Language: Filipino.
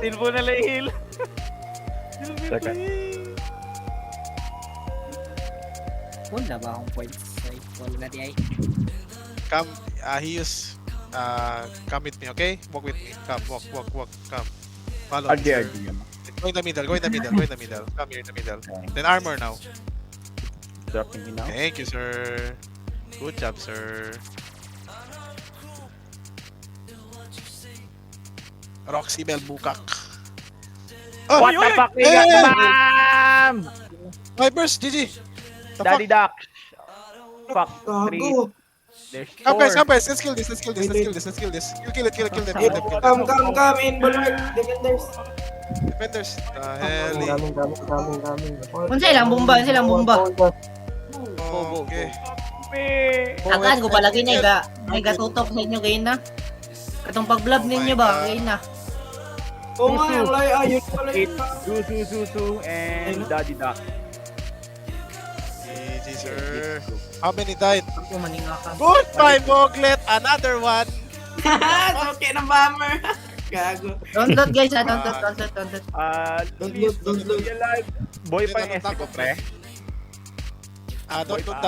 Tilbo na lang heal. Teka. Wala ba akong points sa equal na di ay? Come, he use, come with me, okay? Walk with me. Come, walk, come. Follow me, sir. RD. Go in the middle, go in the middle, go in the middle. Come here in the middle. Then armor now. Dropping me now. Thank you, sir. Good job, sir. Roxy Bell Bukak. Oh, What the fuck? We got bam! Vipers, GG. The Daddy fuck? Duck. Fuck. 3. Gago. There's Come 4. guys, let's kill this, let's kill this, let's kill this, let's kill this. You kill it, kill them, kill them, kill them. Come, in, bulwark, defenders. Defenders. The hell. Daming. Unsa ilang bomba, unsa ilang bomba. Okay. Agan ko palagi na iga tutok sa inyo kayo na. Katong pag-vlog ninyo ba kayo na. Oo nga, yung lay, ayun pala It, yun. Su, and Daddy Duck. GG, sir. How many died? Ako maninga ka. Goodbye, Moglet. Another one. Okay na bomber. Gago. Don't loot guys ha, don't loot. Don't loot. Alive. Boy pa yung Don't SC ko, loot, pre. Don't look down.